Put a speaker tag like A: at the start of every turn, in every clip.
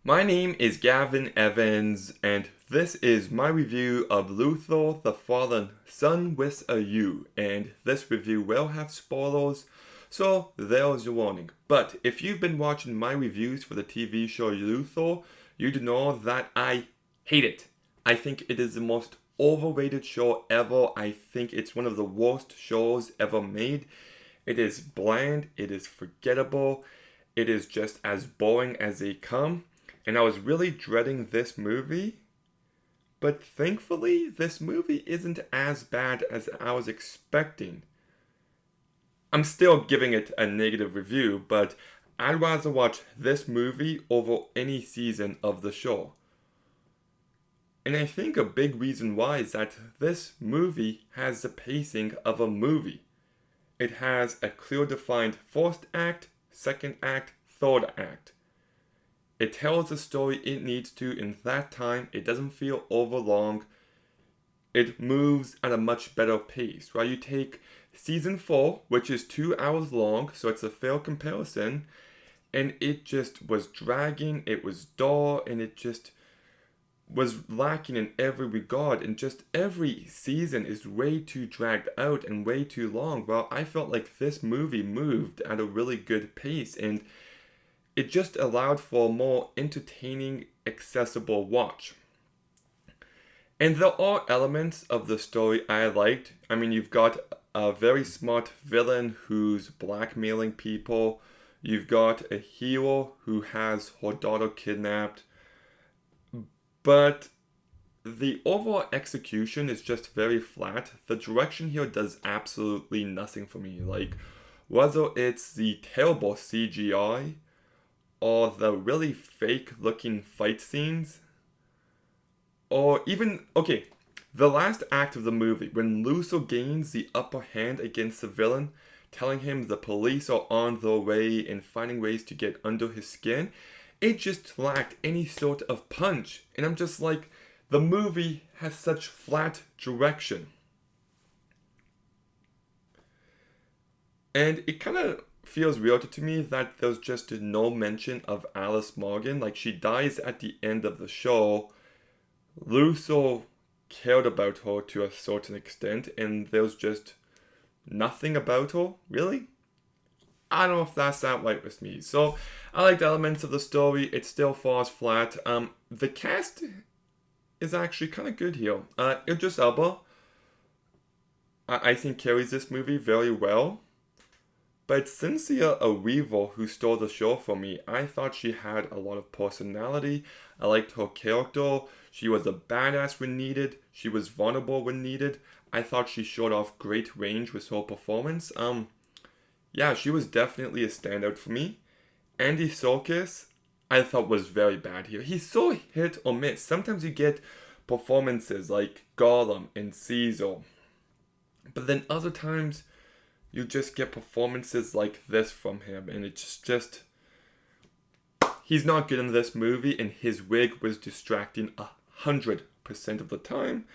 A: My name is Gavin Evans, and this is my review of Luthor the Fallen Sun with a U, and this review will have spoilers, so there's your warning. But if you've been watching my reviews for the TV show Luthor, you'd know that I hate it. I think it is the most overrated show ever. I think it's one of the worst shows ever made. It is bland, it is forgettable, it is just as boring as they come. And I was really dreading this movie, but thankfully, this movie isn't as bad as I was expecting. I'm still giving it a negative review, but I'd rather watch this movie over any season of the show. And I think a big reason why is that this movie has the pacing of a movie. It has a clear defined first act, second act, third act. It tells the story it needs to in that time. It doesn't feel overlong. It moves at a much better pace, right? You take season 4, which is 2 hours long, so it's a fair comparison, and it just was dragging, it was dull, and it just was lacking in every regard, and just every season is way too dragged out and way too long. Well, I felt like this movie moved at a really good pace, and it just allowed for a more entertaining, accessible watch. And there are elements of the story I liked. I mean, you've got a very smart villain who's blackmailing people. You've got a hero who has her daughter kidnapped. But the overall execution is just very flat. The direction here does absolutely nothing for me. Like, whether it's the terrible CGI, or the really fake looking fight scenes, or even, okay, the last act of the movie, when Luthor gains the upper hand against the villain, telling him the police are on their way and finding ways to get under his skin, it just lacked any sort of punch. And I'm just like, the movie has such flat direction. And it kind of feels weird to me that there's just no mention of Alice Morgan. Like, she dies at the end of the show. Luthor cared about her to a certain extent, and there's just nothing about her, really? I don't know if that's that right with me. So, I liked elements of the story. It still falls flat. The cast is actually kind of good here. Idris Elba, I think, carries this movie very well. But Cynthia Erivo, who stole the show for me, I thought she had a lot of personality. I liked her character. She was a badass when needed. She was vulnerable when needed. I thought she showed off great range with her performance. Yeah, she was definitely a standout for me. Andy Serkis, I thought was very bad here. He's so hit or miss. Sometimes you get performances like Gollum and Caesar, but then other times you just get performances like this from him, and it's just he's not good in this movie, and his wig was distracting 100% of the time.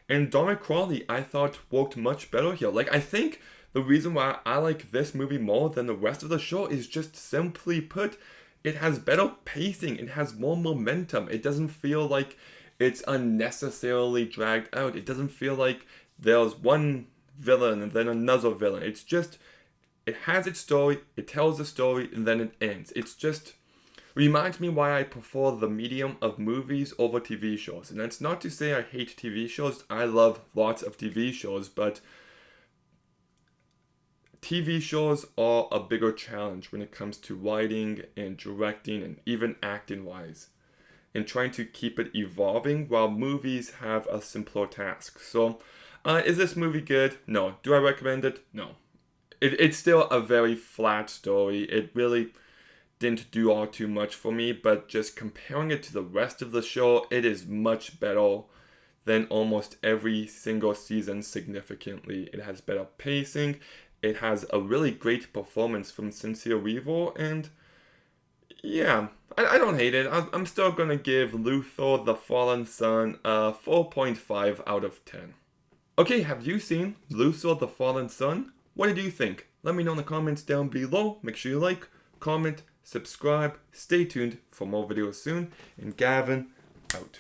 A: And Donna Crowley, I thought, worked much better here. Like, I think the reason why I like this movie more than the rest of the show is just simply put, it has better pacing, it has more momentum. It doesn't feel like it's unnecessarily dragged out. It doesn't feel like there's one villain and then another villain. It's just, it has its story, it tells the story, and then it ends. It's just reminds me why I prefer the medium of movies over TV shows. And that's not to say I hate TV shows. I love lots of TV shows, but TV shows are a bigger challenge when it comes to writing and directing and even acting wise, and trying to keep it evolving, while movies have a simpler task. So is this movie good? No. Do I recommend it? No. It's still a very flat story. It really didn't do all too much for me, but just comparing it to the rest of the show, it is much better than almost every single season significantly. It has better pacing. It has a really great performance from Cynthia Erivo, and yeah, I don't hate it. I'm still gonna give Luthor the Fallen Sun a 4.5 out of 10. Okay, have you seen Luthor the Fallen Sun? What did you think? Let me know in the comments down below. Make sure you like, comment, subscribe, stay tuned for more videos soon, and Gavin out.